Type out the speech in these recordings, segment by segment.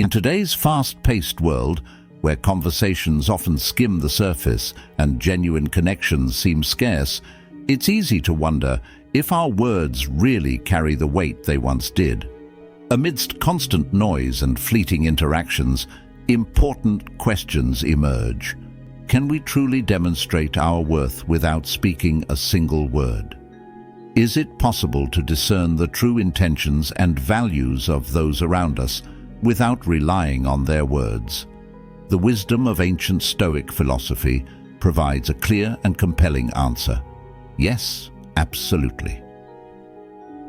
In today's fast-paced world, where conversations often skim the surface and genuine connections seem scarce, it's easy to wonder if our words really carry the weight they once did. Amidst constant noise and fleeting interactions, important questions emerge. Can we truly demonstrate our worth without speaking a single word? Is it possible to discern the true intentions and values of those around us without relying on their words? The wisdom of ancient Stoic philosophy provides a clear and compelling answer. Yes, absolutely.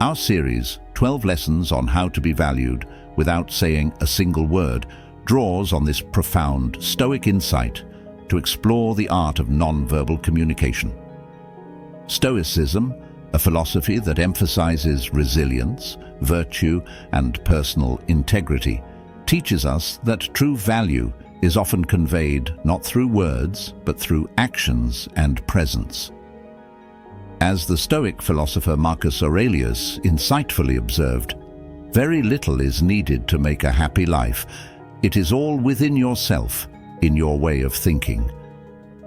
Our series, 12 Lessons on How to Be Valued Without Saying a Single Word, draws on this profound Stoic insight to explore the art of non-verbal communication. Stoicism, a philosophy that emphasizes resilience, virtue, and personal integrity, teaches us that true value is often conveyed not through words, but through actions and presence. As the Stoic philosopher Marcus Aurelius insightfully observed, very little is needed to make a happy life. It is all within yourself, in your way of thinking.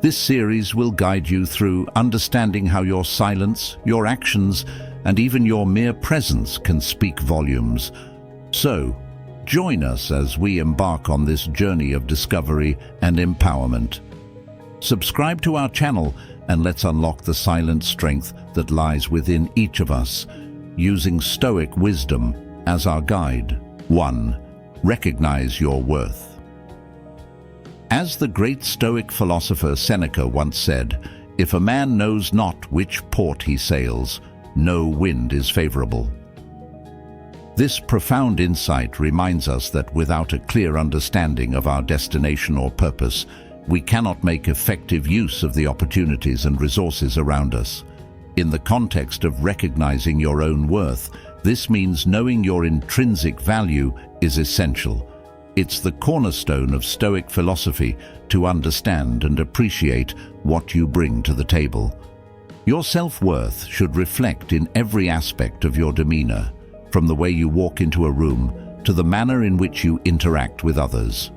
This series will guide you through understanding how your silence, your actions, and even your mere presence can speak volumes. So, join us as we embark on this journey of discovery and empowerment. Subscribe to our channel and let's unlock the silent strength that lies within each of us, using Stoic wisdom as our guide. 1. Recognize your worth. As the great Stoic philosopher Seneca once said, "If a man knows not which port he sails, no wind is favorable." This profound insight reminds us that without a clear understanding of our destination or purpose, we cannot make effective use of the opportunities and resources around us. In the context of recognizing your own worth, this means knowing your intrinsic value is essential. It's the cornerstone of Stoic philosophy to understand and appreciate what you bring to the table. Your self-worth should reflect in every aspect of your demeanor, from the way you walk into a room to the manner in which you interact with others.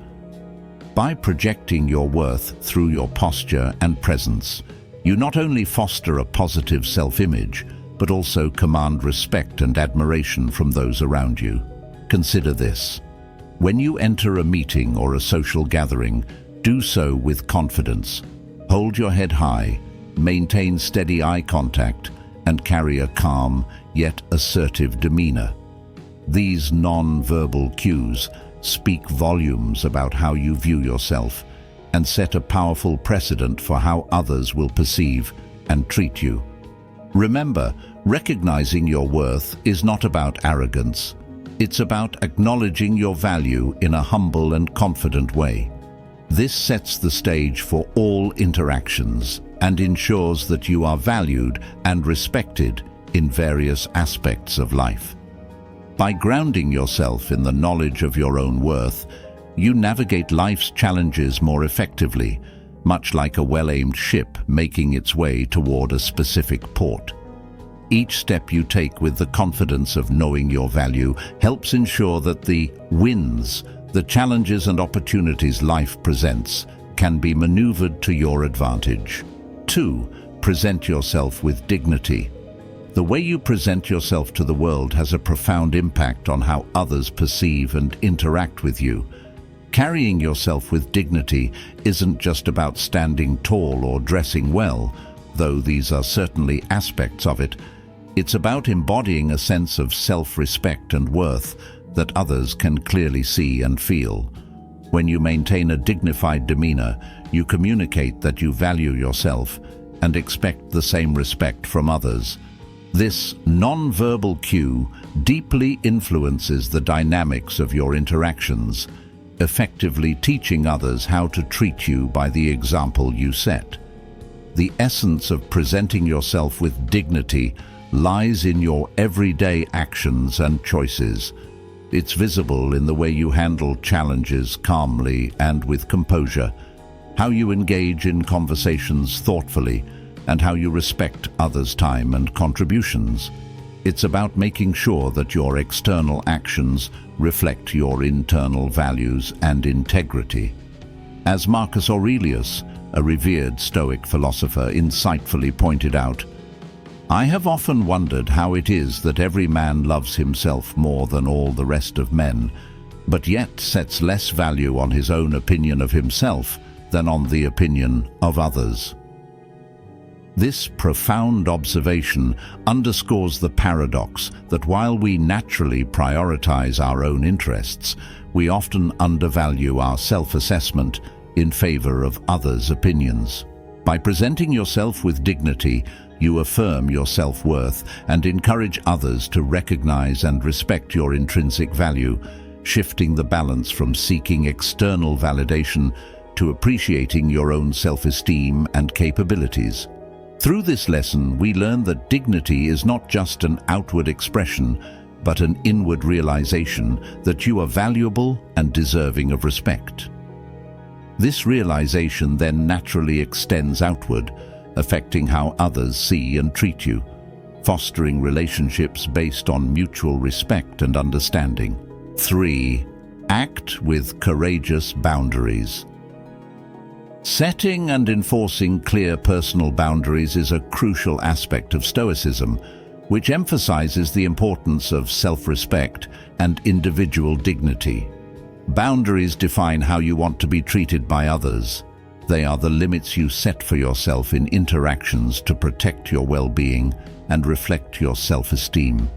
By projecting your worth through your posture and presence, you not only foster a positive self-image, but also command respect and admiration from those around you. Consider this. When you enter a meeting or a social gathering, do so with confidence. Hold your head high, maintain steady eye contact, and carry a calm yet assertive demeanor. These non-verbal cues speak volumes about how you view yourself and set a powerful precedent for how others will perceive and treat you. Remember, recognizing your worth is not about arrogance. It's about acknowledging your value in a humble and confident way. This sets the stage for all interactions and ensures that you are valued and respected in various aspects of life. By grounding yourself in the knowledge of your own worth, you navigate life's challenges more effectively, much like a well-aimed ship making its way toward a specific port. Each step you take with the confidence of knowing your value helps ensure that the wins, the challenges and opportunities life presents, can be maneuvered to your advantage. 2. Present yourself with dignity. The way you present yourself to the world has a profound impact on how others perceive and interact with you. Carrying yourself with dignity isn't just about standing tall or dressing well, though these are certainly aspects of it. It's about embodying a sense of self-respect and worth that others can clearly see and feel. When you maintain a dignified demeanor, you communicate that you value yourself and expect the same respect from others. This non-verbal cue deeply influences the dynamics of your interactions, effectively teaching others how to treat you by the example you set. The essence of presenting yourself with dignity lies in your everyday actions and choices. It's visible in the way you handle challenges calmly and with composure, how you engage in conversations thoughtfully, and how you respect others' time and contributions. It's about making sure that your external actions reflect your internal values and integrity. As Marcus Aurelius, a revered Stoic philosopher, insightfully pointed out, "I have often wondered how it is that every man loves himself more than all the rest of men, but yet sets less value on his own opinion of himself than on the opinion of others." This profound observation underscores the paradox that while we naturally prioritize our own interests, we often undervalue our self-assessment in favor of others' opinions. By presenting yourself with dignity, you affirm your self-worth and encourage others to recognize and respect your intrinsic value, shifting the balance from seeking external validation to appreciating your own self-esteem and capabilities. Through this lesson, we learn that dignity is not just an outward expression, but an inward realization that you are valuable and deserving of respect. This realization then naturally extends outward, affecting how others see and treat you, fostering relationships based on mutual respect and understanding. 3. Act with courageous boundaries. Setting and enforcing clear personal boundaries is a crucial aspect of Stoicism, which emphasizes the importance of self-respect and individual dignity. Boundaries define how you want to be treated by others. They are the limits you set for yourself in interactions to protect your well-being and reflect your self-esteem.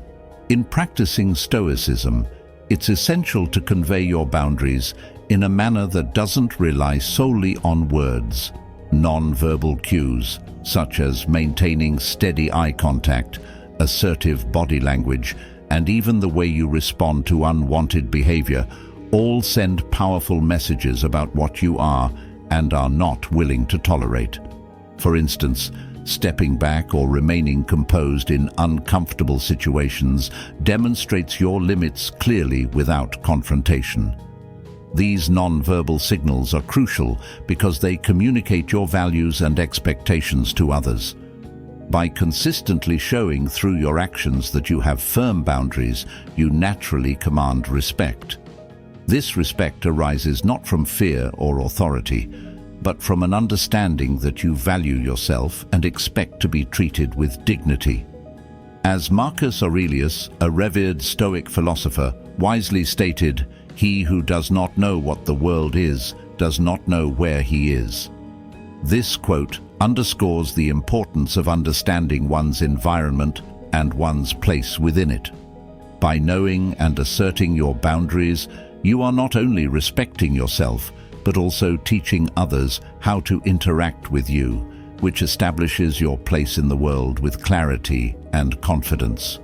In practicing Stoicism, it's essential to convey your boundaries in a manner that doesn't rely solely on words. Non-verbal cues, such as maintaining steady eye contact, assertive body language, and even the way you respond to unwanted behavior, all send powerful messages about what you are and are not willing to tolerate. For instance, stepping back or remaining composed in uncomfortable situations demonstrates your limits clearly without confrontation. These non-verbal signals are crucial because they communicate your values and expectations to others. By consistently showing through your actions that you have firm boundaries, you naturally command respect. This respect arises not from fear or authority, but from an understanding that you value yourself and expect to be treated with dignity. As Marcus Aurelius, a revered Stoic philosopher, wisely stated, "He who does not know what the world is, does not know where he is." This quote underscores the importance of understanding one's environment and one's place within it. By knowing and asserting your boundaries, you are not only respecting yourself, but also teaching others how to interact with you, which establishes your place in the world with clarity and confidence.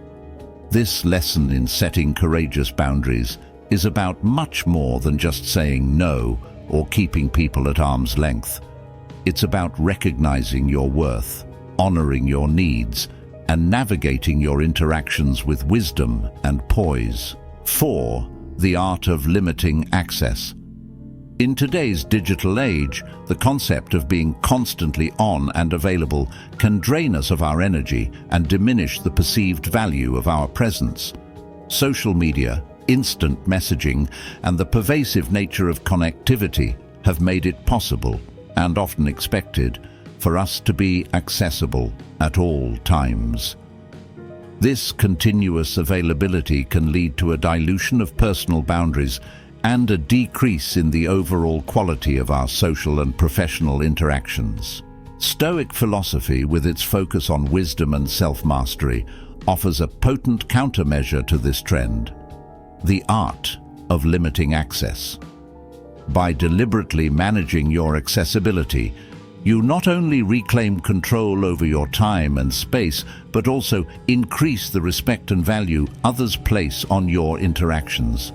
This lesson in setting courageous boundaries is about much more than just saying no or keeping people at arm's length. It's about recognizing your worth, honoring your needs, and navigating your interactions with wisdom and poise. 4. The art of limiting access. In today's digital age, the concept of being constantly on and available can drain us of our energy and diminish the perceived value of our presence. Social media, instant messaging, and the pervasive nature of connectivity have made it possible, and often expected, for us to be accessible at all times. This continuous availability can lead to a dilution of personal boundaries and a decrease in the overall quality of our social and professional interactions. Stoic philosophy, with its focus on wisdom and self-mastery, offers a potent countermeasure to this trend: the art of limiting access. By deliberately managing your accessibility, you not only reclaim control over your time and space, but also increase the respect and value others place on your interactions.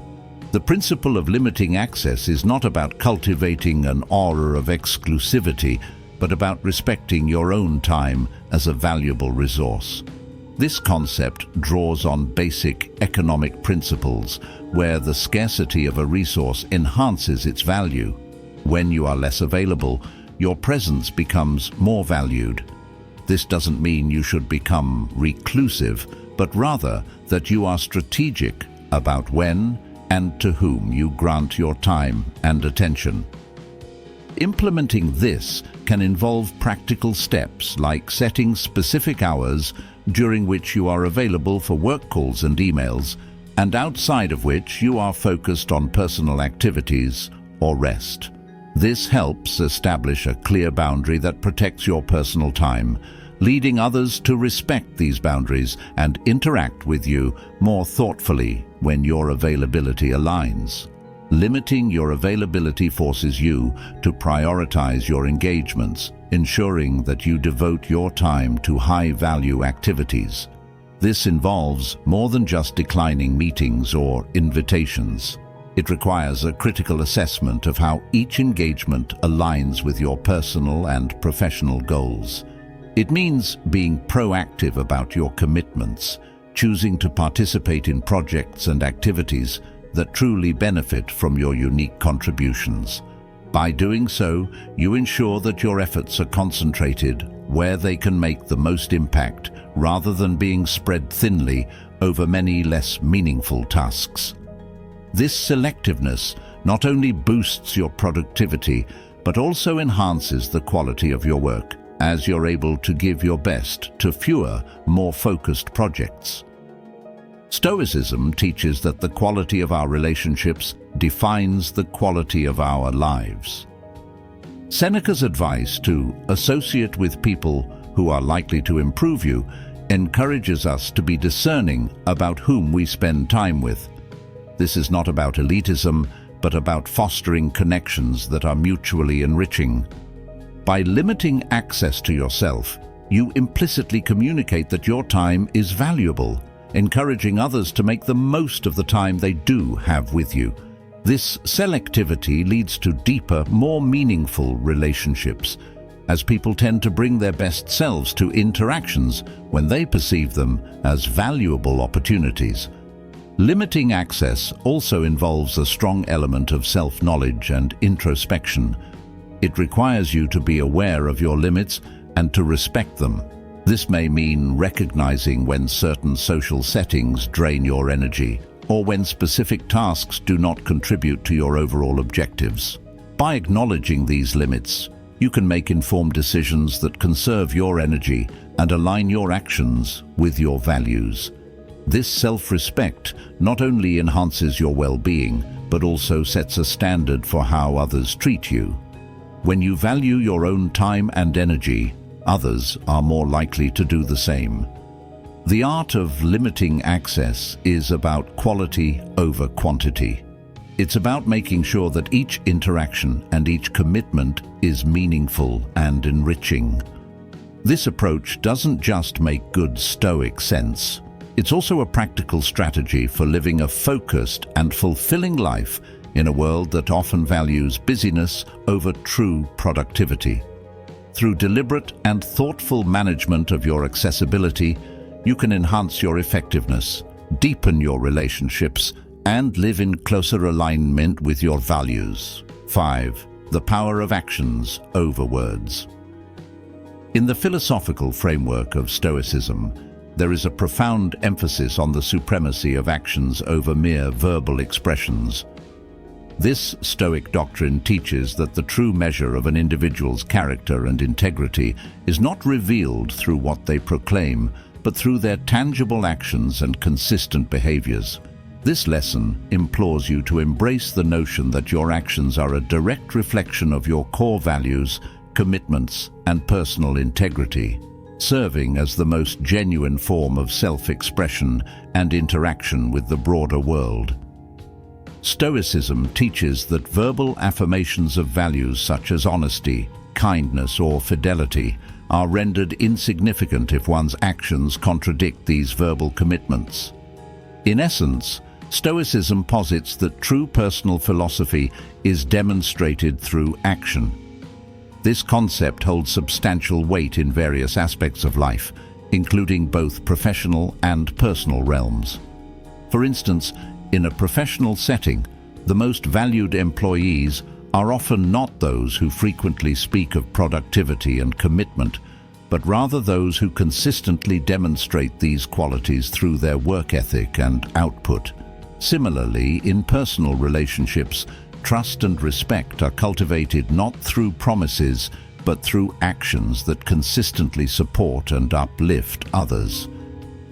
The principle of limiting access is not about cultivating an aura of exclusivity, but about respecting your own time as a valuable resource. This concept draws on basic economic principles, where the scarcity of a resource enhances its value. When you are less available, your presence becomes more valued. This doesn't mean you should become reclusive, but rather that you are strategic about when and to whom you grant your time and attention. Implementing this can involve practical steps like setting specific hours during which you are available for work calls and emails, and outside of which you are focused on personal activities or rest. This helps establish a clear boundary that protects your personal time, leading others to respect these boundaries and interact with you more thoughtfully when your availability aligns. Limiting your availability forces you to prioritize your engagements, ensuring that you devote your time to high-value activities. This involves more than just declining meetings or invitations. It requires a critical assessment of how each engagement aligns with your personal and professional goals. It means being proactive about your commitments, choosing to participate in projects and activities that truly benefit from your unique contributions. By doing so, you ensure that your efforts are concentrated where they can make the most impact, rather than being spread thinly over many less meaningful tasks. This selectiveness not only boosts your productivity, but also enhances the quality of your work, as you're able to give your best to fewer, more focused projects. Stoicism teaches that the quality of our relationships defines the quality of our lives. Seneca's advice to associate with people who are likely to improve you encourages us to be discerning about whom we spend time with. This is not about elitism, but about fostering connections that are mutually enriching. By limiting access to yourself, you implicitly communicate that your time is valuable, encouraging others to make the most of the time they do have with you. This selectivity leads to deeper, more meaningful relationships, as people tend to bring their best selves to interactions when they perceive them as valuable opportunities. Limiting access also involves a strong element of self-knowledge and introspection. It requires you to be aware of your limits and to respect them. This may mean recognizing when certain social settings drain your energy, or when specific tasks do not contribute to your overall objectives. By acknowledging these limits, you can make informed decisions that conserve your energy and align your actions with your values. This self-respect not only enhances your well-being, but also sets a standard for how others treat you. When you value your own time and energy, others are more likely to do the same. The art of limiting access is about quality over quantity. It's about making sure that each interaction and each commitment is meaningful and enriching. This approach doesn't just make good Stoic sense. It's also a practical strategy for living a focused and fulfilling life in a world that often values busyness over true productivity. Through deliberate and thoughtful management of your accessibility, you can enhance your effectiveness, deepen your relationships, and live in closer alignment with your values. 5. The power of actions over words. In the philosophical framework of Stoicism, there is a profound emphasis on the supremacy of actions over mere verbal expressions. This Stoic doctrine teaches that the true measure of an individual's character and integrity is not revealed through what they proclaim, but through their tangible actions and consistent behaviors. This lesson implores you to embrace the notion that your actions are a direct reflection of your core values, commitments, and personal integrity, serving as the most genuine form of self-expression and interaction with the broader world. Stoicism teaches that verbal affirmations of values such as honesty, kindness, or fidelity are rendered insignificant if one's actions contradict these verbal commitments. In essence, Stoicism posits that true personal philosophy is demonstrated through action. This concept holds substantial weight in various aspects of life, including both professional and personal realms. For instance, in a professional setting, the most valued employees are often not those who frequently speak of productivity and commitment, but rather those who consistently demonstrate these qualities through their work ethic and output. Similarly, in personal relationships, trust and respect are cultivated not through promises, but through actions that consistently support and uplift others.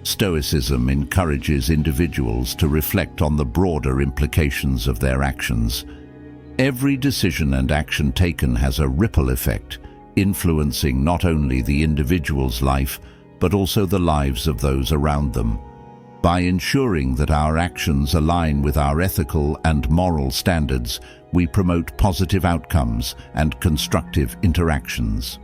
Stoicism encourages individuals to reflect on the broader implications of their actions. Every decision and action taken has a ripple effect, influencing not only the individual's life, but also the lives of those around them. By ensuring that our actions align with our ethical and moral standards, we promote positive outcomes and constructive interactions.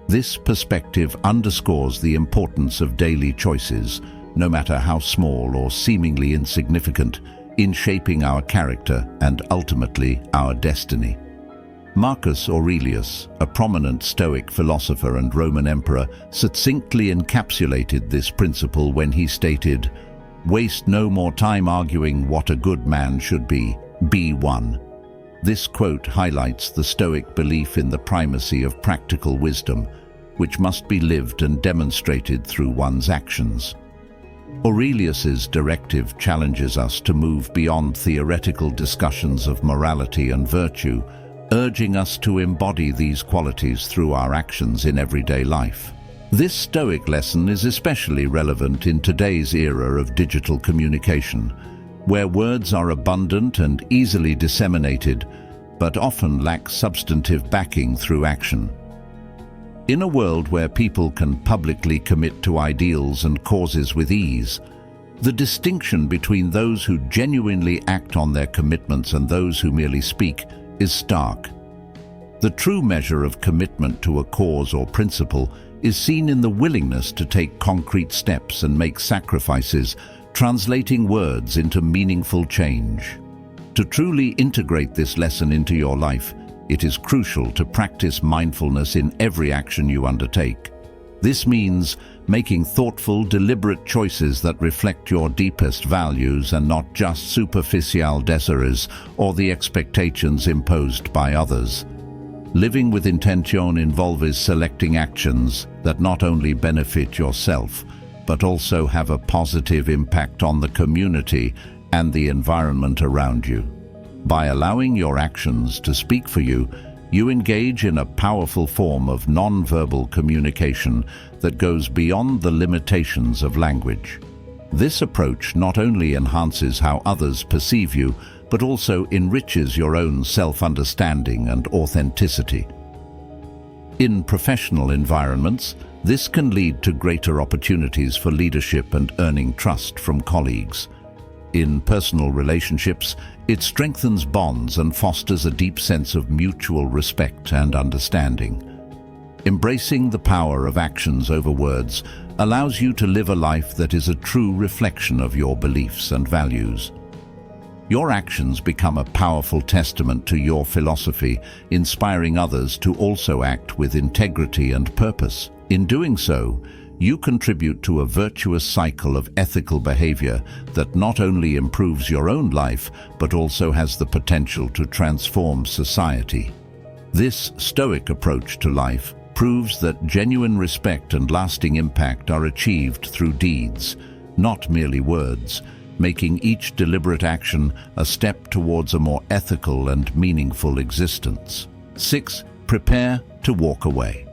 This perspective underscores the importance of daily choices, no matter how small or seemingly insignificant, in shaping our character and ultimately our destiny. Marcus Aurelius, a prominent Stoic philosopher and Roman emperor, succinctly encapsulated this principle when he stated, "Waste no more time arguing what a good man should be one." This quote highlights the Stoic belief in the primacy of practical wisdom, which must be lived and demonstrated through one's actions. Aurelius's directive challenges us to move beyond theoretical discussions of morality and virtue, urging us to embody these qualities through our actions in everyday life. This Stoic lesson is especially relevant in today's era of digital communication, where words are abundant and easily disseminated, but often lack substantive backing through action. In a world where people can publicly commit to ideals and causes with ease, the distinction between those who genuinely act on their commitments and those who merely speak is stark. The true measure of commitment to a cause or principle is seen in the willingness to take concrete steps and make sacrifices, translating words into meaningful change. To truly integrate this lesson into your life, it is crucial to practice mindfulness in every action you undertake. This means making thoughtful, deliberate choices that reflect your deepest values and not just superficial desires or the expectations imposed by others. Living with intention involves selecting actions that not only benefit yourself, but also have a positive impact on the community and the environment around you. By allowing your actions to speak for you, you engage in a powerful form of non-verbal communication that goes beyond the limitations of language. This approach not only enhances how others perceive you, but also enriches your own self-understanding and authenticity. In professional environments, this can lead to greater opportunities for leadership and earning trust from colleagues. In personal relationships, it strengthens bonds and fosters a deep sense of mutual respect and understanding. Embracing the power of actions over words allows you to live a life that is a true reflection of your beliefs and values. Your actions become a powerful testament to your philosophy, inspiring others to also act with integrity and purpose. In doing so, you contribute to a virtuous cycle of ethical behavior that not only improves your own life, but also has the potential to transform society. This Stoic approach to life proves that genuine respect and lasting impact are achieved through deeds, not merely words, making each deliberate action a step towards a more ethical and meaningful existence. 6. Prepare to walk away.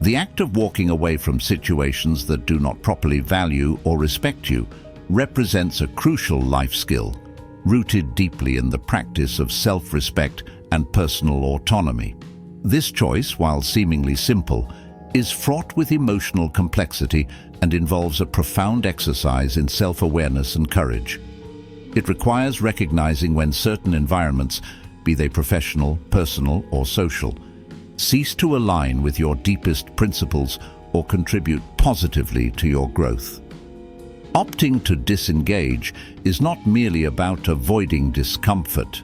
The act of walking away from situations that do not properly value or respect you represents a crucial life skill, rooted deeply in the practice of self-respect and personal autonomy. This choice, while seemingly simple, is fraught with emotional complexity and involves a profound exercise in self-awareness and courage. It requires recognizing when certain environments, be they professional, personal, or social, cease to align with your deepest principles or contribute positively to your growth. Opting to disengage is not merely about avoiding discomfort.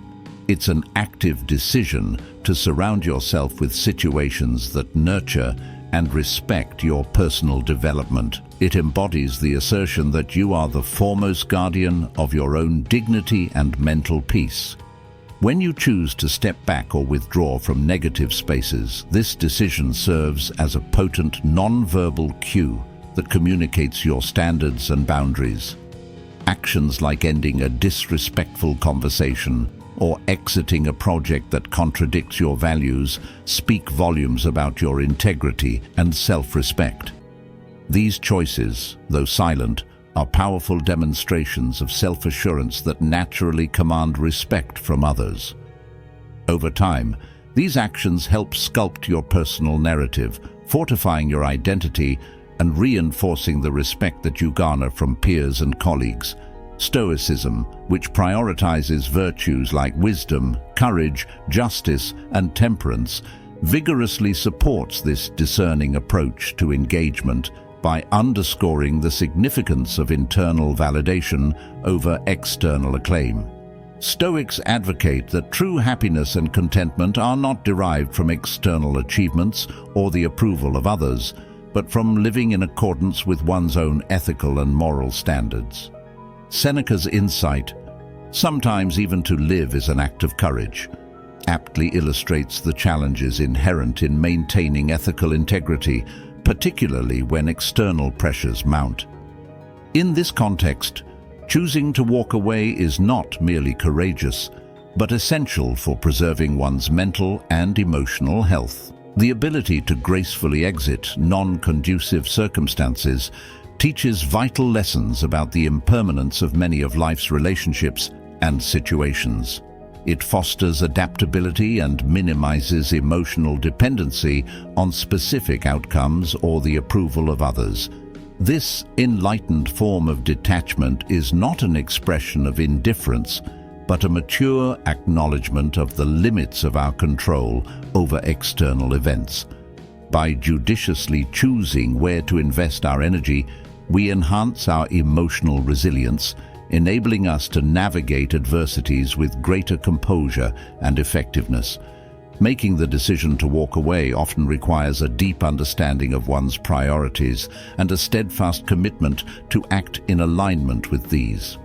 It's an active decision to surround yourself with situations that nurture and respect your personal development. It embodies the assertion that you are the foremost guardian of your own dignity and mental peace. When you choose to step back or withdraw from negative spaces, this decision serves as a potent non-verbal cue that communicates your standards and boundaries. Actions like ending a disrespectful conversation or exiting a project that contradicts your values speak volumes about your integrity and self-respect. These choices, though silent, are powerful demonstrations of self-assurance that naturally command respect from others. Over time, these actions help sculpt your personal narrative, fortifying your identity and reinforcing the respect that you garner from peers and colleagues. Stoicism, which prioritizes virtues like wisdom, courage, justice, and temperance, vigorously supports this discerning approach to engagement by underscoring the significance of internal validation over external acclaim. Stoics advocate that true happiness and contentment are not derived from external achievements or the approval of others, but from living in accordance with one's own ethical and moral standards. Seneca's insight, "Sometimes even to live is an act of courage," aptly illustrates the challenges inherent in maintaining ethical integrity, particularly when external pressures mount. In this context, choosing to walk away is not merely courageous, but essential for preserving one's mental and emotional health. The ability to gracefully exit non-conducive circumstances teaches vital lessons about the impermanence of many of life's relationships and situations. It fosters adaptability and minimizes emotional dependency on specific outcomes or the approval of others. This enlightened form of detachment is not an expression of indifference, but a mature acknowledgement of the limits of our control over external events. By judiciously choosing where to invest our energy, we enhance our emotional resilience, enabling us to navigate adversities with greater composure and effectiveness. Making the decision to walk away often requires a deep understanding of one's priorities and a steadfast commitment to act in alignment with these.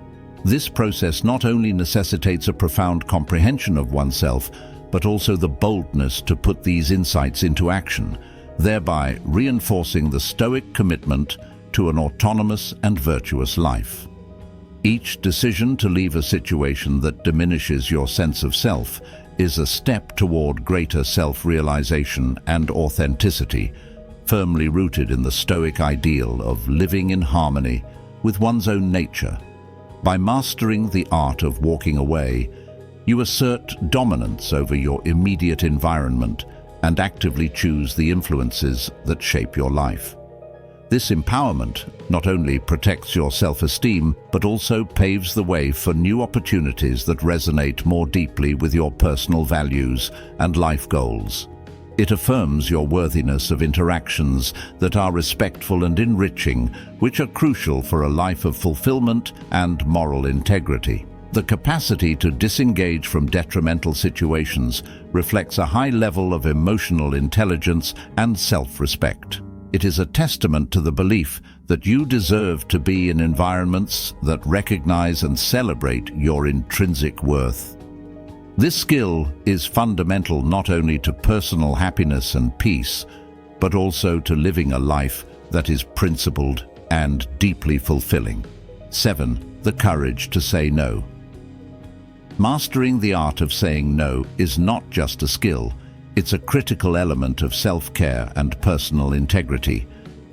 This process not only necessitates a profound comprehension of oneself, but also the boldness to put these insights into action, thereby reinforcing the Stoic commitment to an autonomous and virtuous life. Each decision to leave a situation that diminishes your sense of self is a step toward greater self-realization and authenticity, firmly rooted in the Stoic ideal of living in harmony with one's own nature. By mastering the art of walking away, you assert dominance over your immediate environment and actively choose the influences that shape your life. This empowerment not only protects your self-esteem, but also paves the way for new opportunities that resonate more deeply with your personal values and life goals. It affirms your worthiness of interactions that are respectful and enriching, which are crucial for a life of fulfillment and moral integrity. The capacity to disengage from detrimental situations reflects a high level of emotional intelligence and self-respect. It is a testament to the belief that you deserve to be in environments that recognize and celebrate your intrinsic worth. This skill is fundamental not only to personal happiness and peace, but also to living a life that is principled and deeply fulfilling. 7. The courage to say no. Mastering the art of saying no is not just a skill. It's a critical element of self-care and personal integrity.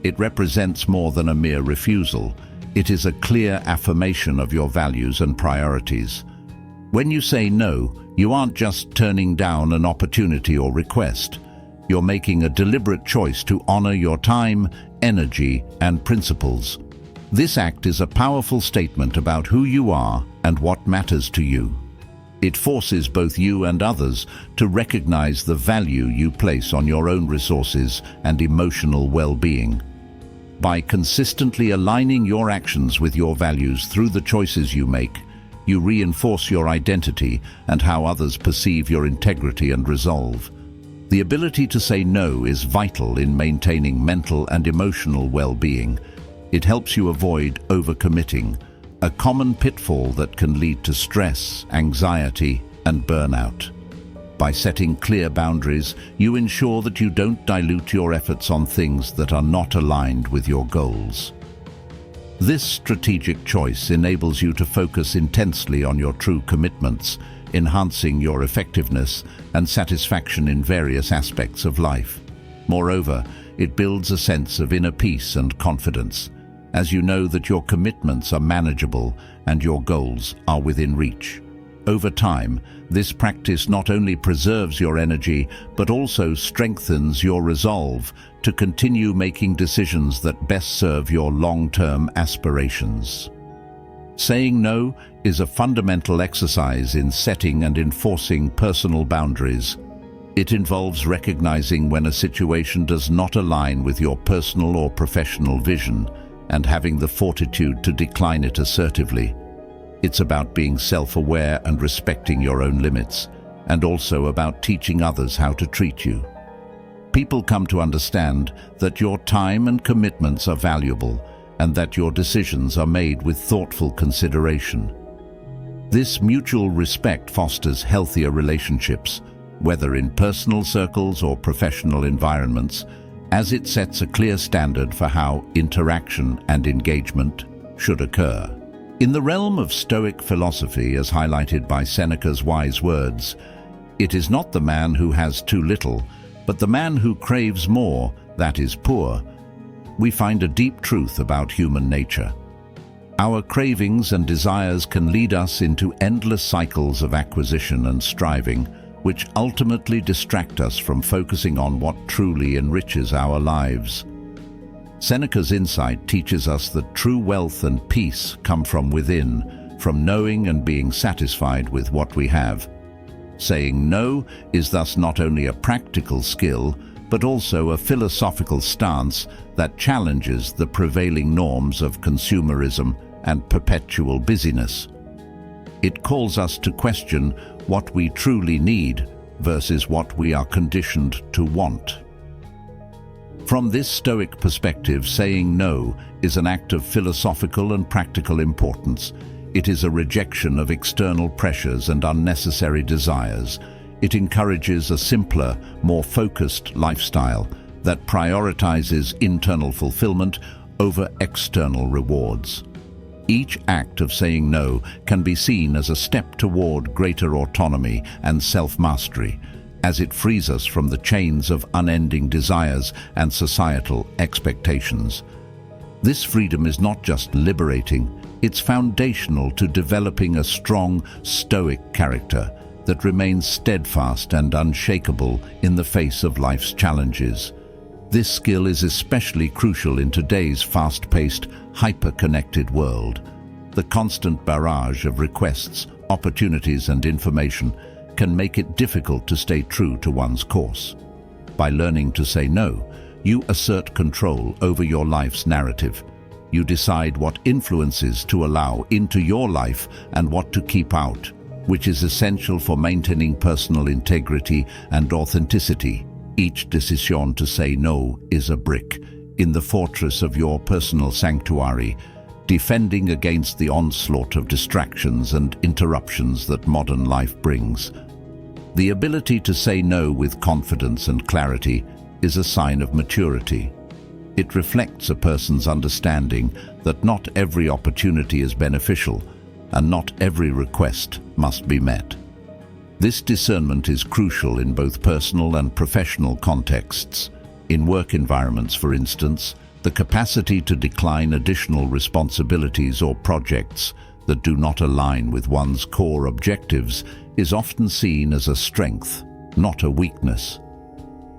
It represents more than a mere refusal. It is a clear affirmation of your values and priorities. When you say no, you aren't just turning down an opportunity or request. You're making a deliberate choice to honor your time, energy, and principles. This act is a powerful statement about who you are and what matters to you. It forces both you and others to recognize the value you place on your own resources and emotional well-being. By consistently aligning your actions with your values through the choices you make, you reinforce your identity and how others perceive your integrity and resolve. The ability to say no is vital in maintaining mental and emotional well-being. It helps you avoid overcommitting, a common pitfall that can lead to stress, anxiety, and burnout. By setting clear boundaries, you ensure that you don't dilute your efforts on things that are not aligned with your goals. This strategic choice enables you to focus intensely on your true commitments, enhancing your effectiveness and satisfaction in various aspects of life. Moreover, it builds a sense of inner peace and confidence, as you know that your commitments are manageable and your goals are within reach. Over time, this practice not only preserves your energy, but also strengthens your resolve to continue making decisions that best serve your long-term aspirations. Saying no is a fundamental exercise in setting and enforcing personal boundaries. It involves recognizing when a situation does not align with your personal or professional vision and having the fortitude to decline it assertively. It's about being self-aware and respecting your own limits, and also about teaching others how to treat you. People come to understand that your time and commitments are valuable and that your decisions are made with thoughtful consideration. This mutual respect fosters healthier relationships, whether in personal circles or professional environments, as it sets a clear standard for how interaction and engagement should occur. In the realm of Stoic philosophy, as highlighted by Seneca's wise words, it is not the man who has too little, but the man who craves more that is poor. We find a deep truth about human nature. Our cravings and desires can lead us into endless cycles of acquisition and striving, which ultimately distract us from focusing on what truly enriches our lives. Seneca's insight teaches us that true wealth and peace come from within, from knowing and being satisfied with what we have. Saying no is thus not only a practical skill, but also a philosophical stance that challenges the prevailing norms of consumerism and perpetual busyness. It calls us to question what we truly need versus what we are conditioned to want. From this Stoic perspective, saying no is an act of philosophical and practical importance. It is a rejection of external pressures and unnecessary desires. It encourages a simpler, more focused lifestyle that prioritizes internal fulfillment over external rewards. Each act of saying no can be seen as a step toward greater autonomy and self-mastery, as it frees us from the chains of unending desires and societal expectations. This freedom is not just liberating, it's foundational to developing a strong, stoic character that remains steadfast and unshakable in the face of life's challenges. This skill is especially crucial in today's fast-paced, hyper-connected world. The constant barrage of requests, opportunities, and information can make it difficult to stay true to one's course. By learning to say no, you assert control over your life's narrative. You decide what influences to allow into your life and what to keep out, which is essential for maintaining personal integrity and authenticity. Each decision to say no is a brick in the fortress of your personal sanctuary, defending against the onslaught of distractions and interruptions that modern life brings. The ability to say no with confidence and clarity is a sign of maturity. It reflects a person's understanding that not every opportunity is beneficial and not every request must be met. This discernment is crucial in both personal and professional contexts. In work environments, for instance, the capacity to decline additional responsibilities or projects that do not align with one's core objectives is often seen as a strength, not a weakness.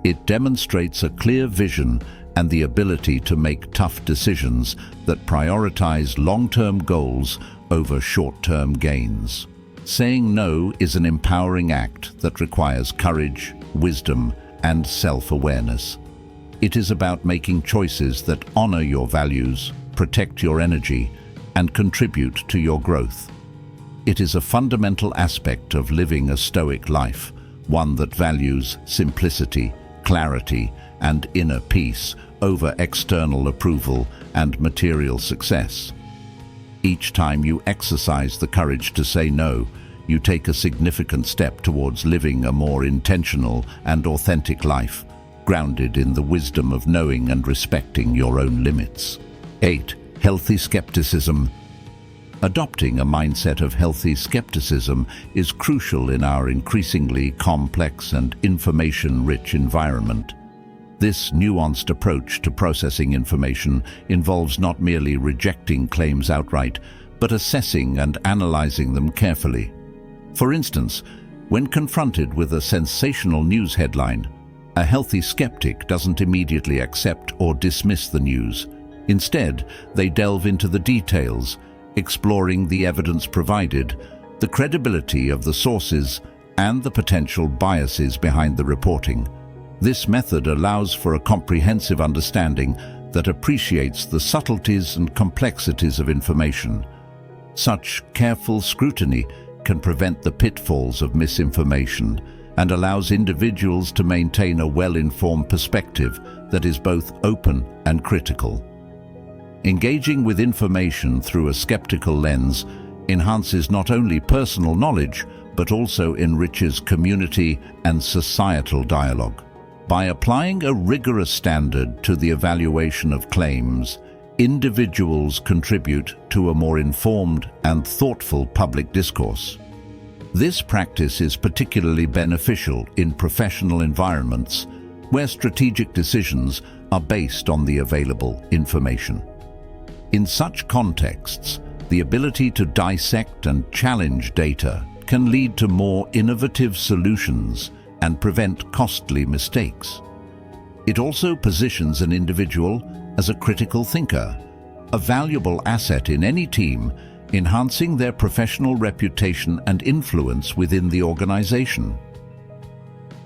It demonstrates a clear vision and the ability to make tough decisions that prioritize long-term goals over short-term gains. Saying no is an empowering act that requires courage, wisdom, and self-awareness. It is about making choices that honor your values, protect your energy, and contribute to your growth. It is a fundamental aspect of living a Stoic life, one that values simplicity, clarity, and inner peace over external approval and material success. Each time you exercise the courage to say no, you take a significant step towards living a more intentional and authentic life, grounded in the wisdom of knowing and respecting your own limits. 8. Healthy skepticism. Adopting a mindset of healthy skepticism is crucial in our increasingly complex and information-rich environment. This nuanced approach to processing information involves not merely rejecting claims outright, but assessing and analyzing them carefully. For instance, when confronted with a sensational news headline, a healthy skeptic doesn't immediately accept or dismiss the news. Instead, they delve into the details, exploring the evidence provided, the credibility of the sources, and the potential biases behind the reporting. This method allows for a comprehensive understanding that appreciates the subtleties and complexities of information. Such careful scrutiny can prevent the pitfalls of misinformation and allows individuals to maintain a well-informed perspective that is both open and critical. Engaging with information through a skeptical lens enhances not only personal knowledge, but also enriches community and societal dialogue. By applying a rigorous standard to the evaluation of claims, individuals contribute to a more informed and thoughtful public discourse. This practice is particularly beneficial in professional environments where strategic decisions are based on the available information. In such contexts, the ability to dissect and challenge data can lead to more innovative solutions and prevent costly mistakes. It also positions an individual as a critical thinker, a valuable asset in any team, enhancing their professional reputation and influence within the organization.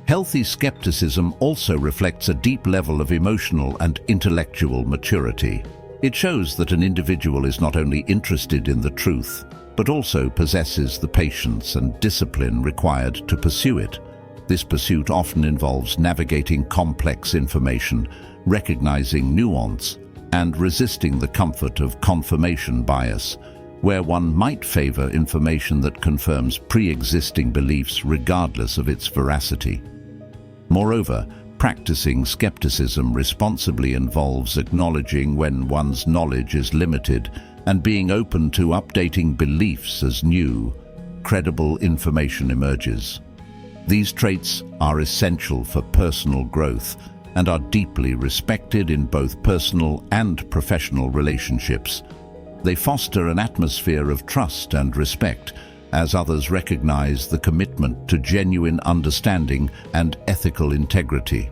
Healthy skepticism also reflects a deep level of emotional and intellectual maturity. It shows that an individual is not only interested in the truth, but also possesses the patience and discipline required to pursue it. This pursuit often involves navigating complex information, recognizing nuance, and resisting the comfort of confirmation bias, where one might favor information that confirms pre-existing beliefs regardless of its veracity. Moreover, practicing skepticism responsibly involves acknowledging when one's knowledge is limited and being open to updating beliefs as new, credible information emerges. These traits are essential for personal growth and are deeply respected in both personal and professional relationships. They foster an atmosphere of trust and respect as others recognize the commitment to genuine understanding and ethical integrity.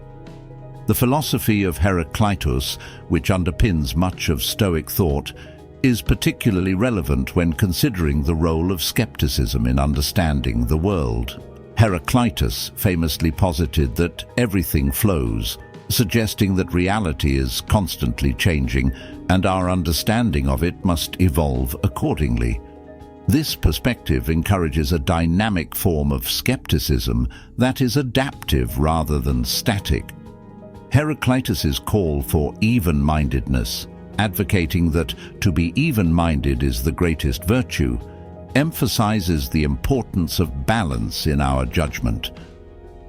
The philosophy of Heraclitus, which underpins much of Stoic thought, is particularly relevant when considering the role of skepticism in understanding the world. Heraclitus famously posited that everything flows, suggesting that reality is constantly changing and our understanding of it must evolve accordingly. This perspective encourages a dynamic form of skepticism that is adaptive rather than static. Heraclitus's call for even-mindedness, advocating that to be even-minded is the greatest virtue, emphasizes the importance of balance in our judgment.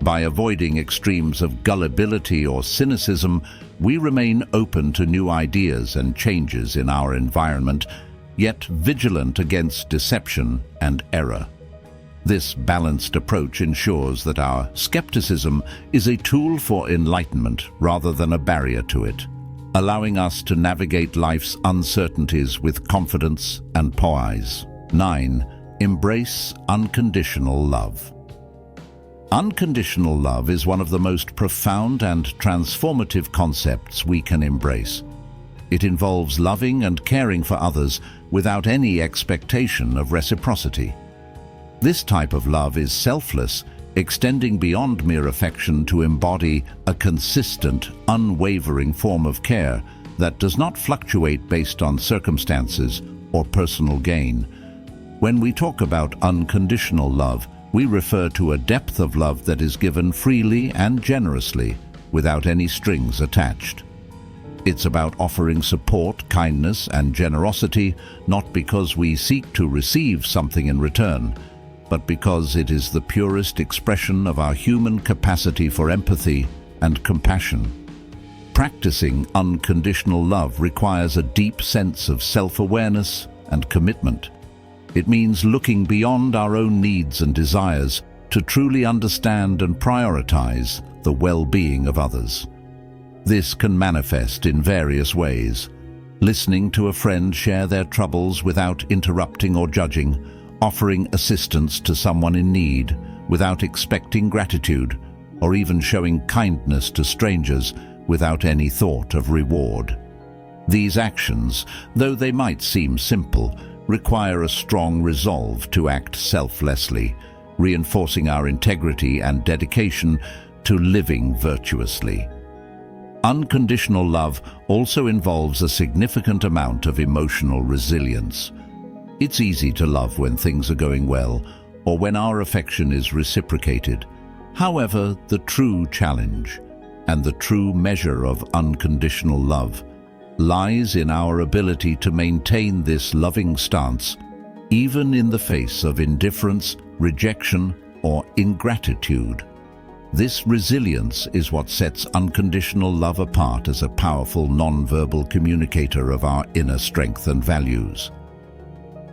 By avoiding extremes of gullibility or cynicism, we remain open to new ideas and changes in our environment, yet vigilant against deception and error. This balanced approach ensures that our skepticism is a tool for enlightenment rather than a barrier to it, allowing us to navigate life's uncertainties with confidence and poise. 9. Embrace unconditional love. Unconditional love is one of the most profound and transformative concepts we can embrace. It involves loving and caring for others without any expectation of reciprocity. This type of love is selfless, extending beyond mere affection to embody a consistent, unwavering form of care that does not fluctuate based on circumstances or personal gain. When we talk about unconditional love, we refer to a depth of love that is given freely and generously, without any strings attached. It's about offering support, kindness, and generosity, not because we seek to receive something in return, but because it is the purest expression of our human capacity for empathy and compassion. Practicing unconditional love requires a deep sense of self-awareness and commitment. It means looking beyond our own needs and desires to truly understand and prioritize the well-being of others. This can manifest in various ways: listening to a friend share their troubles without interrupting or judging, offering assistance to someone in need without expecting gratitude, or even showing kindness to strangers without any thought of reward. These actions, though they might seem simple, require a strong resolve to act selflessly, reinforcing our integrity and dedication to living virtuously. Unconditional love also involves a significant amount of emotional resilience. It's easy to love when things are going well, or when our affection is reciprocated. However, the true challenge and the true measure of unconditional love lies in our ability to maintain this loving stance, even in the face of indifference, rejection, or ingratitude. This resilience is what sets unconditional love apart as a powerful non-verbal communicator of our inner strength and values.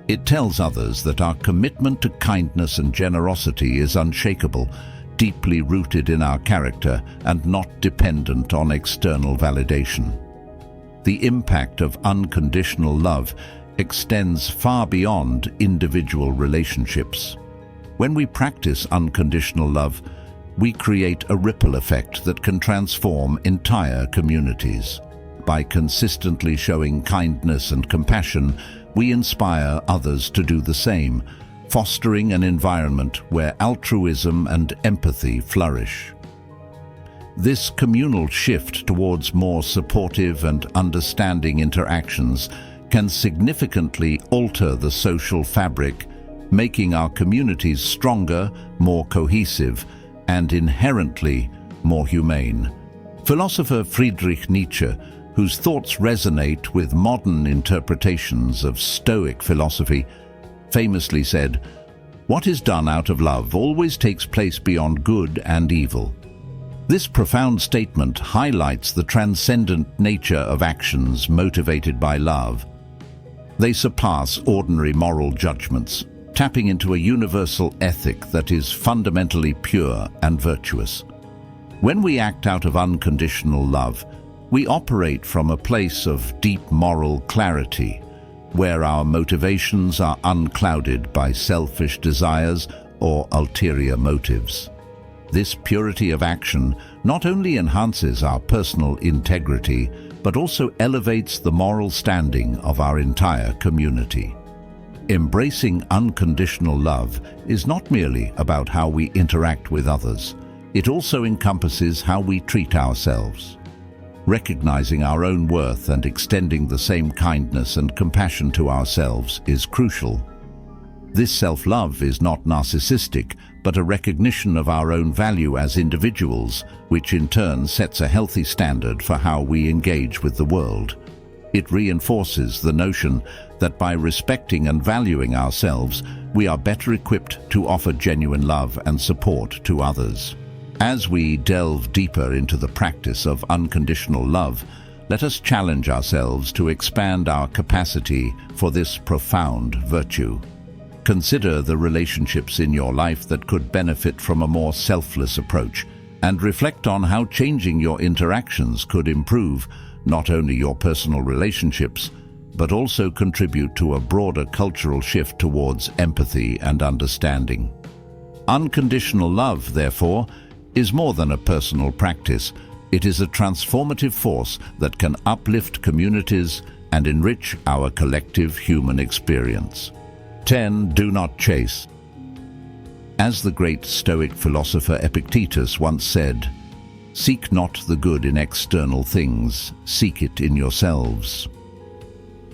It tells others that our commitment to kindness and generosity is unshakable, deeply rooted in our character and not dependent on external validation. The impact of unconditional love extends far beyond individual relationships. When we practice unconditional love, we create a ripple effect that can transform entire communities. By consistently showing kindness and compassion, we inspire others to do the same, fostering an environment where altruism and empathy flourish. This communal shift towards more supportive and understanding interactions can significantly alter the social fabric, making our communities stronger, more cohesive, and inherently more humane. Philosopher Friedrich Nietzsche, whose thoughts resonate with modern interpretations of Stoic philosophy, famously said, "What is done out of love always takes place beyond good and evil." This profound statement highlights the transcendent nature of actions motivated by love. They surpass ordinary moral judgments, tapping into a universal ethic that is fundamentally pure and virtuous. When we act out of unconditional love, we operate from a place of deep moral clarity, where our motivations are unclouded by selfish desires or ulterior motives. This purity of action not only enhances our personal integrity, but also elevates the moral standing of our entire community. Embracing unconditional love is not merely about how we interact with others. It also encompasses how we treat ourselves. Recognizing our own worth and extending the same kindness and compassion to ourselves is crucial. This self-love is not narcissistic, but a recognition of our own value as individuals, which in turn sets a healthy standard for how we engage with the world. It reinforces the notion that by respecting and valuing ourselves, we are better equipped to offer genuine love and support to others. As we delve deeper into the practice of unconditional love, let us challenge ourselves to expand our capacity for this profound virtue. Consider the relationships in your life that could benefit from a more selfless approach, and reflect on how changing your interactions could improve not only your personal relationships, but also contribute to a broader cultural shift towards empathy and understanding. Unconditional love, therefore, is more than a personal practice. It is a transformative force that can uplift communities and enrich our collective human experience. 10. Do not chase. As the great Stoic philosopher Epictetus once said, "Seek not the good in external things, seek it in yourselves."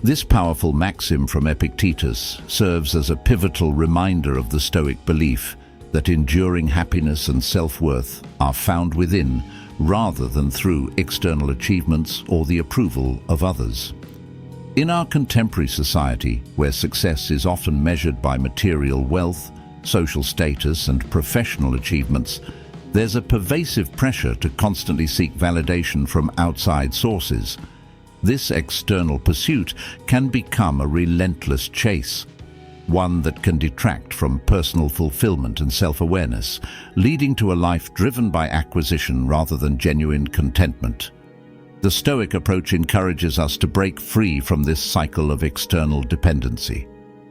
This powerful maxim from Epictetus serves as a pivotal reminder of the Stoic belief that enduring happiness and self-worth are found within rather than through external achievements or the approval of others. In our contemporary society, where success is often measured by material wealth, social status, and professional achievements, there's a pervasive pressure to constantly seek validation from outside sources. This external pursuit can become a relentless chase, one that can detract from personal fulfillment and self-awareness, leading to a life driven by acquisition rather than genuine contentment. The Stoic approach encourages us to break free from this cycle of external dependency.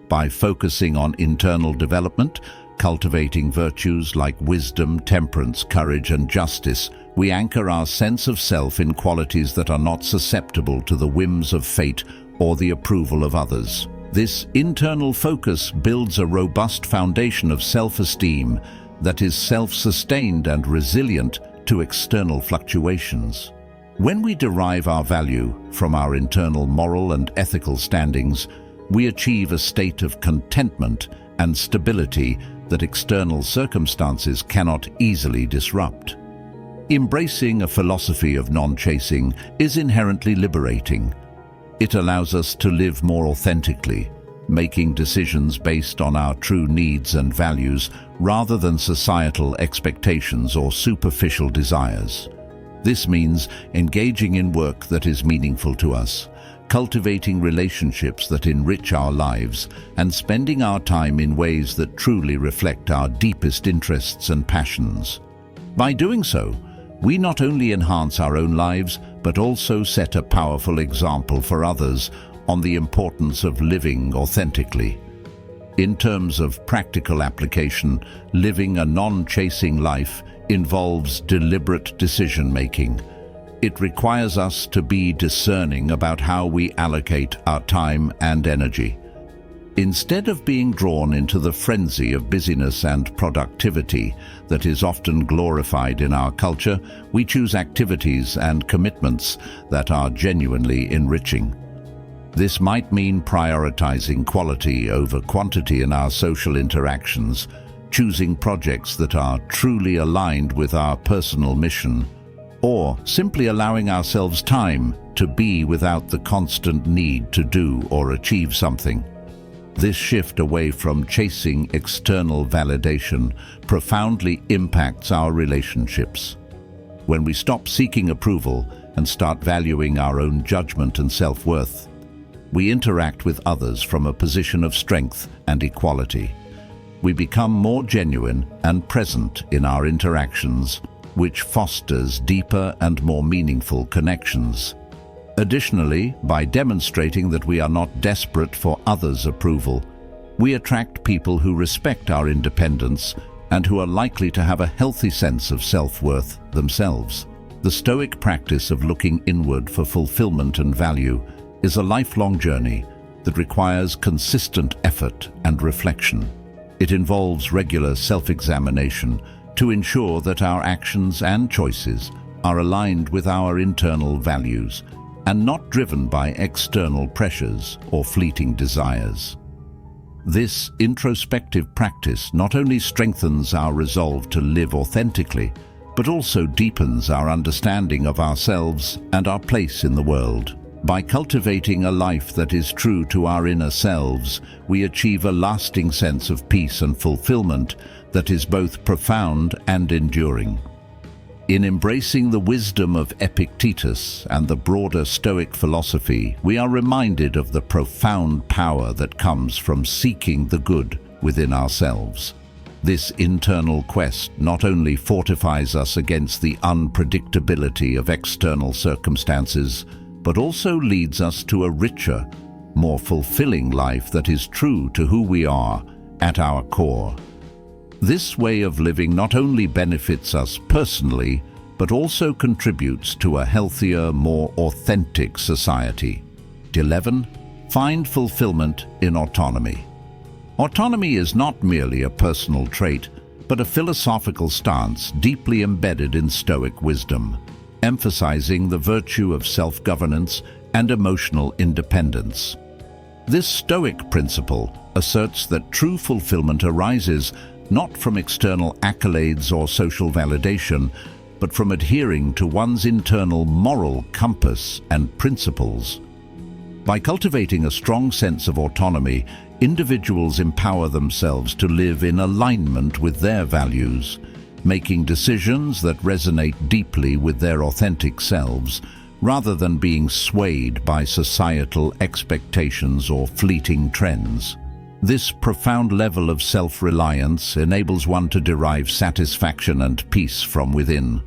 By focusing on internal development, cultivating virtues like wisdom, temperance, courage, and justice, we anchor our sense of self in qualities that are not susceptible to the whims of fate or the approval of others. This internal focus builds a robust foundation of self-esteem that is self-sustained and resilient to external fluctuations. When we derive our value from our internal moral and ethical standings, we achieve a state of contentment and stability that external circumstances cannot easily disrupt. Embracing a philosophy of non-chasing is inherently liberating. It allows us to live more authentically, making decisions based on our true needs and values rather than societal expectations or superficial desires. This means engaging in work that is meaningful to us, cultivating relationships that enrich our lives, and spending our time in ways that truly reflect our deepest interests and passions. By doing so, we not only enhance our own lives, but also set a powerful example for others on the importance of living authentically. In terms of practical application, living a non-chasing life involves deliberate decision-making. It requires us to be discerning about how we allocate our time and energy. Instead of being drawn into the frenzy of busyness and productivity that is often glorified in our culture, we choose activities and commitments that are genuinely enriching. This might mean prioritizing quality over quantity in our social interactions, choosing projects that are truly aligned with our personal mission, or simply allowing ourselves time to be without the constant need to do or achieve something. This shift away from chasing external validation profoundly impacts our relationships. When we stop seeking approval and start valuing our own judgment and self-worth, we interact with others from a position of strength and equality. We become more genuine and present in our interactions, which fosters deeper and more meaningful connections. Additionally, by demonstrating that we are not desperate for others' approval, we attract people who respect our independence and who are likely to have a healthy sense of self-worth themselves. The Stoic practice of looking inward for fulfillment and value is a lifelong journey that requires consistent effort and reflection. It involves regular self-examination to ensure that our actions and choices are aligned with our internal values and not driven by external pressures or fleeting desires. This introspective practice not only strengthens our resolve to live authentically, but also deepens our understanding of ourselves and our place in the world. By cultivating a life that is true to our inner selves, we achieve a lasting sense of peace and fulfillment that is both profound and enduring. In embracing the wisdom of Epictetus and the broader Stoic philosophy, we are reminded of the profound power that comes from seeking the good within ourselves. This internal quest not only fortifies us against the unpredictability of external circumstances, but also leads us to a richer, more fulfilling life that is true to who we are at our core. This way of living not only benefits us personally, but also contributes to a healthier, more authentic society. 11. Find fulfillment in autonomy. Autonomy is not merely a personal trait, but a philosophical stance deeply embedded in Stoic wisdom, emphasizing the virtue of self-governance and emotional independence. This Stoic principle asserts that true fulfillment arises not from external accolades or social validation, but from adhering to one's internal moral compass and principles. By cultivating a strong sense of autonomy, individuals empower themselves to live in alignment with their values, making decisions that resonate deeply with their authentic selves, rather than being swayed by societal expectations or fleeting trends. This profound level of self-reliance enables one to derive satisfaction and peace from within,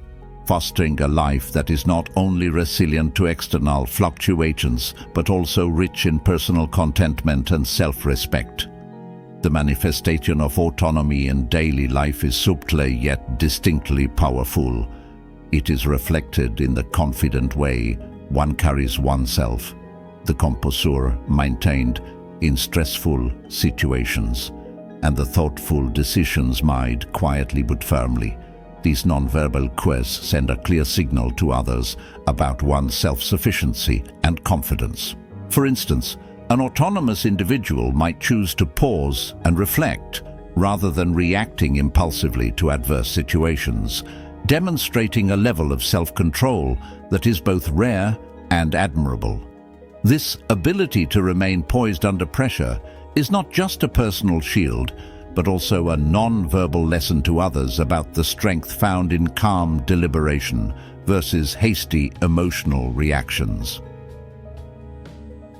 fostering a life that is not only resilient to external fluctuations, but also rich in personal contentment and self-respect. The manifestation of autonomy in daily life is subtle yet distinctly powerful. It is reflected in the confident way one carries oneself, the composure maintained in stressful situations, and the thoughtful decisions made quietly but firmly. These non-verbal cues send a clear signal to others about one's self-sufficiency and confidence. For instance, an autonomous individual might choose to pause and reflect rather than reacting impulsively to adverse situations, demonstrating a level of self-control that is both rare and admirable. This ability to remain poised under pressure is not just a personal shield, but also a non-verbal lesson to others about the strength found in calm deliberation versus hasty emotional reactions.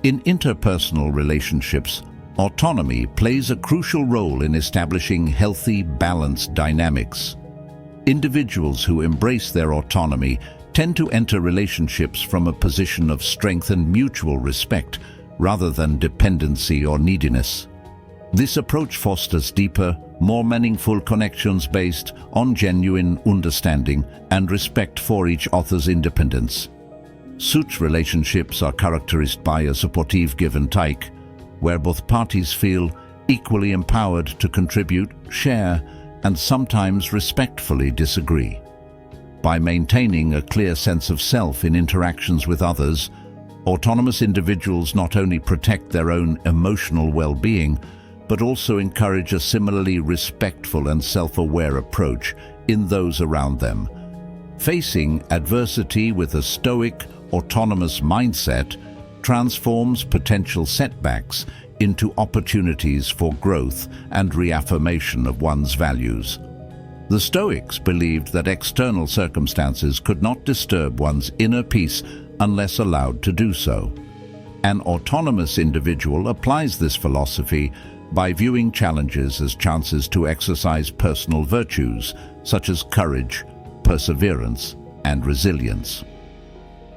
In interpersonal relationships, autonomy plays a crucial role in establishing healthy, balanced dynamics. Individuals who embrace their autonomy tend to enter relationships from a position of strength and mutual respect, rather than dependency or neediness. This approach fosters deeper, more meaningful connections based on genuine understanding and respect for each other's independence. Such relationships are characterized by a supportive give and take, where both parties feel equally empowered to contribute, share, and sometimes respectfully disagree. By maintaining a clear sense of self in interactions with others, autonomous individuals not only protect their own emotional well-being, but also encourage a similarly respectful and self-aware approach in those around them. Facing adversity with a stoic, autonomous mindset transforms potential setbacks into opportunities for growth and reaffirmation of one's values. The Stoics believed that external circumstances could not disturb one's inner peace unless allowed to do so. An autonomous individual applies this philosophy by viewing challenges as chances to exercise personal virtues such as courage, perseverance, and resilience.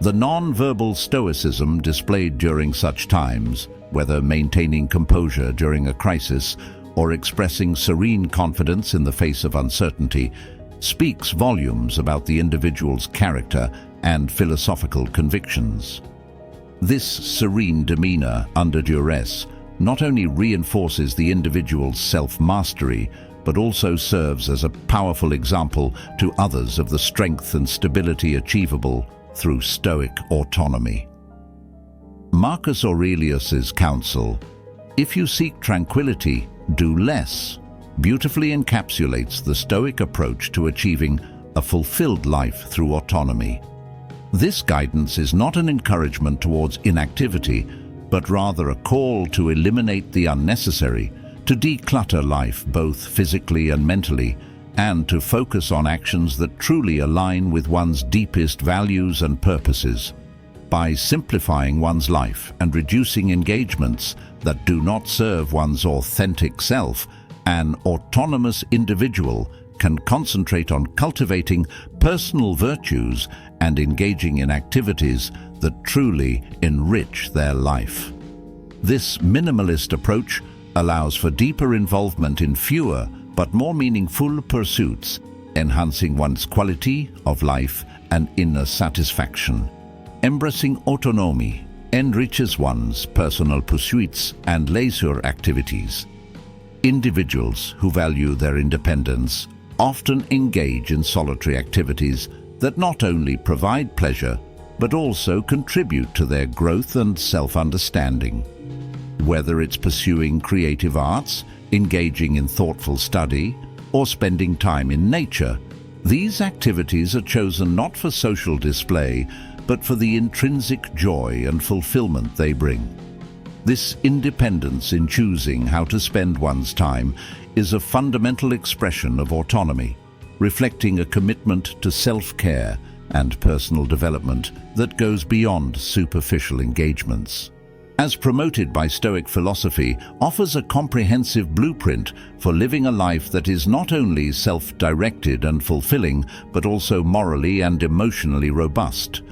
The non-verbal stoicism displayed during such times, whether maintaining composure during a crisis or expressing serene confidence in the face of uncertainty, speaks volumes about the individual's character and philosophical convictions. This serene demeanor under duress not only reinforces the individual's self-mastery, but also serves as a powerful example to others of the strength and stability achievable through Stoic autonomy. Marcus Aurelius's counsel, "If you seek tranquility, do less," beautifully encapsulates the Stoic approach to achieving a fulfilled life through autonomy. This guidance is not an encouragement towards inactivity, but rather a call to eliminate the unnecessary, to declutter life both physically and mentally, and to focus on actions that truly align with one's deepest values and purposes. By simplifying one's life and reducing engagements that do not serve one's authentic self, an autonomous individual can concentrate on cultivating personal virtues and engaging in activities that truly enrich their life. This minimalist approach allows for deeper involvement in fewer but more meaningful pursuits, enhancing one's quality of life and inner satisfaction. Embracing autonomy enriches one's personal pursuits and leisure activities. Individuals who value their independence often engage in solitary activities that not only provide pleasure, but also contribute to their growth and self-understanding. Whether it's pursuing creative arts, engaging in thoughtful study, or spending time in nature, these activities are chosen not for social display, but for the intrinsic joy and fulfillment they bring. This independence in choosing how to spend one's time is a fundamental expression of autonomy, reflecting a commitment to self-care and personal development that goes beyond superficial engagements. As promoted by Stoic philosophy, offers a comprehensive blueprint for living a life that is not only self-directed and fulfilling, but also morally and emotionally robust.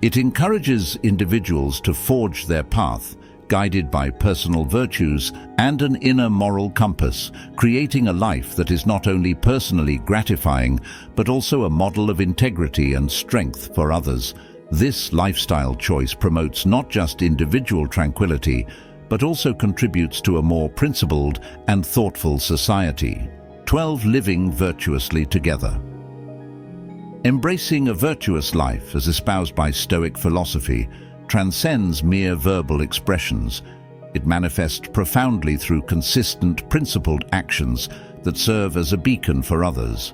It encourages individuals to forge their path, guided by personal virtues and an inner moral compass, creating a life that is not only personally gratifying, but also a model of integrity and strength for others. This lifestyle choice promotes not just individual tranquility, but also contributes to a more principled and thoughtful society. 12. Living virtuously together. Embracing a virtuous life, as espoused by Stoic philosophy, transcends mere verbal expressions. It manifests profoundly through consistent, principled actions that serve as a beacon for others.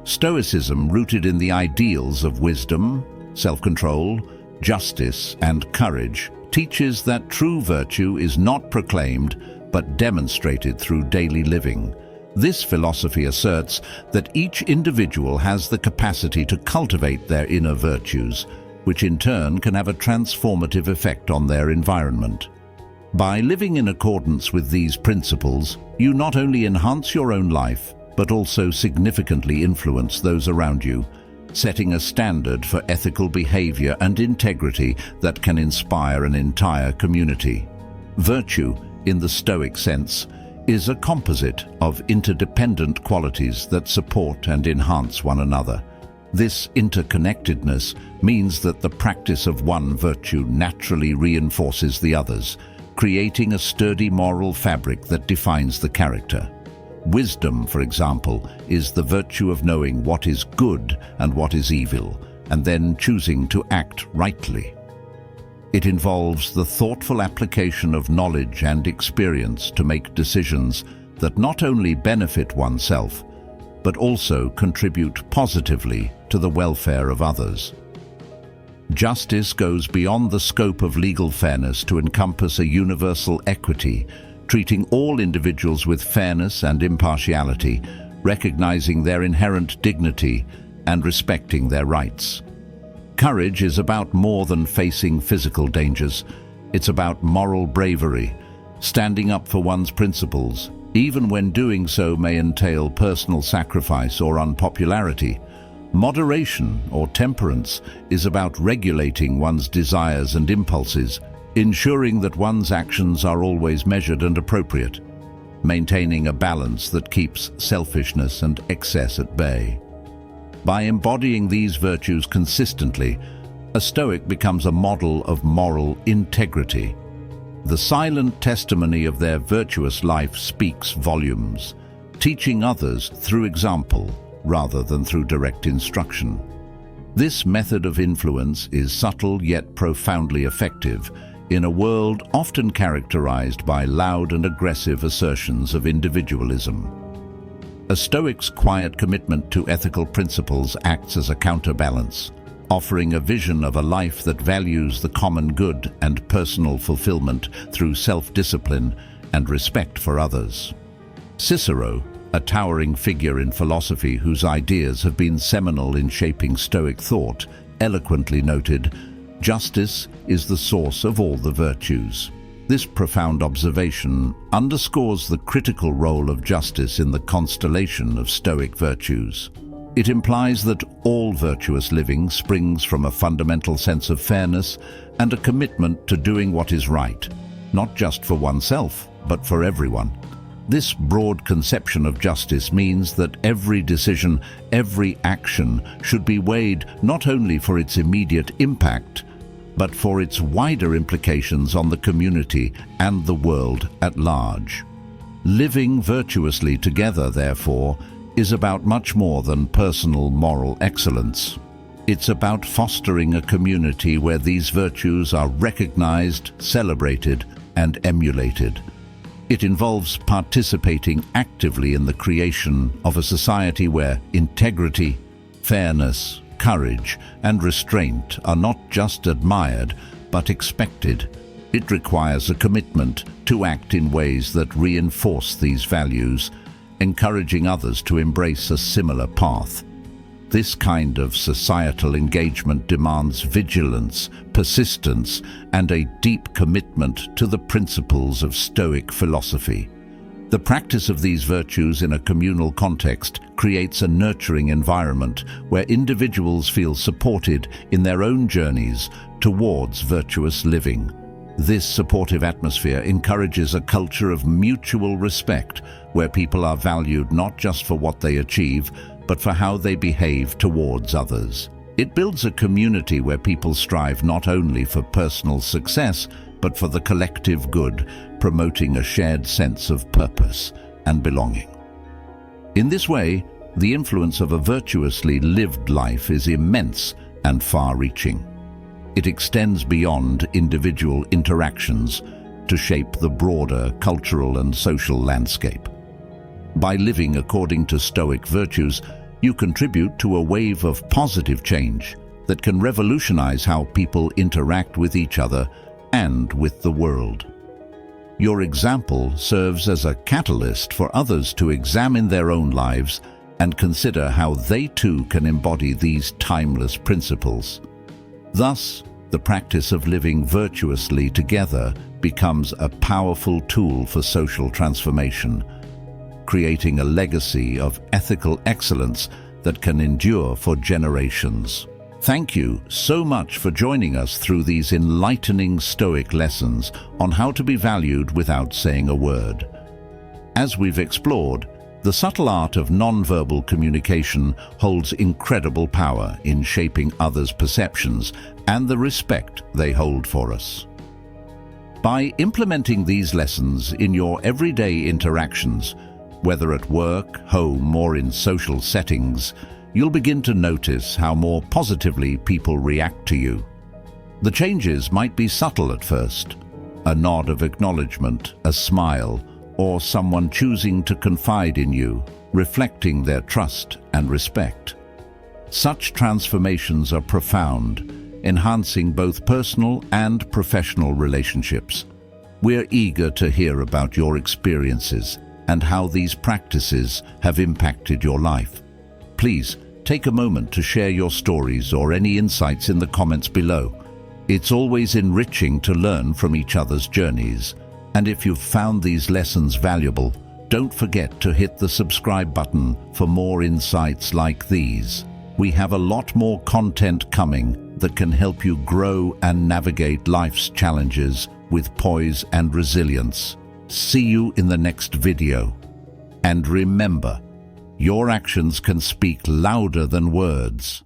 Stoicism, rooted in the ideals of wisdom, self-control, justice, and courage, teaches that true virtue is not proclaimed but demonstrated through daily living. This philosophy asserts that each individual has the capacity to cultivate their inner virtues, which in turn can have a transformative effect on their environment. By living in accordance with these principles, you not only enhance your own life, but also significantly influence those around you, setting a standard for ethical behavior and integrity that can inspire an entire community. Virtue, in the Stoic sense, is a composite of interdependent qualities that support and enhance one another. This interconnectedness means that the practice of one virtue naturally reinforces the others, creating a sturdy moral fabric that defines the character. Wisdom, for example, is the virtue of knowing what is good and what is evil, and then choosing to act rightly. It involves the thoughtful application of knowledge and experience to make decisions that not only benefit oneself, but also contribute positively to the welfare of others. Justice goes beyond the scope of legal fairness to encompass a universal equity, treating all individuals with fairness and impartiality, recognizing their inherent dignity and respecting their rights. Courage is about more than facing physical dangers. It's about moral bravery, standing up for one's principles, even when doing so may entail personal sacrifice or unpopularity. Moderation, or temperance, is about regulating one's desires and impulses, ensuring that one's actions are always measured and appropriate, maintaining a balance that keeps selfishness and excess at bay. By embodying these virtues consistently, a Stoic becomes a model of moral integrity. The silent testimony of their virtuous life speaks volumes, teaching others through example rather than through direct instruction. This method of influence is subtle yet profoundly effective in a world often characterized by loud and aggressive assertions of individualism. A Stoic's quiet commitment to ethical principles acts as a counterbalance, offering a vision of a life that values the common good and personal fulfillment through self-discipline and respect for others. Cicero, a towering figure in philosophy whose ideas have been seminal in shaping Stoic thought, eloquently noted, "Justice is the source of all the virtues." This profound observation underscores the critical role of justice in the constellation of Stoic virtues. It implies that all virtuous living springs from a fundamental sense of fairness and a commitment to doing what is right, not just for oneself, but for everyone. This broad conception of justice means that every decision, every action should be weighed not only for its immediate impact, but for its wider implications on the community and the world at large. Living virtuously together, therefore, is about much more than personal moral excellence. It's about fostering a community where these virtues are recognized, celebrated, and emulated. It involves participating actively in the creation of a society where integrity, fairness, courage, and restraint are not just admired, but expected. It requires a commitment to act in ways that reinforce these values, encouraging others to embrace a similar path. This kind of societal engagement demands vigilance, persistence, and a deep commitment to the principles of Stoic philosophy. The practice of these virtues in a communal context creates a nurturing environment where individuals feel supported in their own journeys towards virtuous living. This supportive atmosphere encourages a culture of mutual respect, where people are valued not just for what they achieve, but for how they behave towards others. It builds a community where people strive not only for personal success, but for the collective good, promoting a shared sense of purpose and belonging. In this way, the influence of a virtuously lived life is immense and far-reaching. It extends beyond individual interactions to shape the broader cultural and social landscape. By living according to Stoic virtues, you contribute to a wave of positive change that can revolutionize how people interact with each other and with the world. Your example serves as a catalyst for others to examine their own lives and consider how they too can embody these timeless principles. Thus, the practice of living virtuously together becomes a powerful tool for social transformation, creating a legacy of ethical excellence that can endure for generations. Thank you so much for joining us through these enlightening Stoic lessons on how to be valued without saying a word. As we've explored, the subtle art of non-verbal communication holds incredible power in shaping others' perceptions and the respect they hold for us. By implementing these lessons in your everyday interactions, whether at work, home, or in social settings, you'll begin to notice how more positively people react to you. The changes might be subtle at first: a nod of acknowledgement, a smile, or someone choosing to confide in you, reflecting their trust and respect. Such transformations are profound, enhancing both personal and professional relationships. We're eager to hear about your experiences and how these practices have impacted your life. Please take a moment to share your stories or any insights in the comments below. It's always enriching to learn from each other's journeys. And if you've found these lessons valuable, don't forget to hit the subscribe button for more insights like these. We have a lot more content coming that can help you grow and navigate life's challenges with poise and resilience. See you in the next video. And remember, your actions can speak louder than words.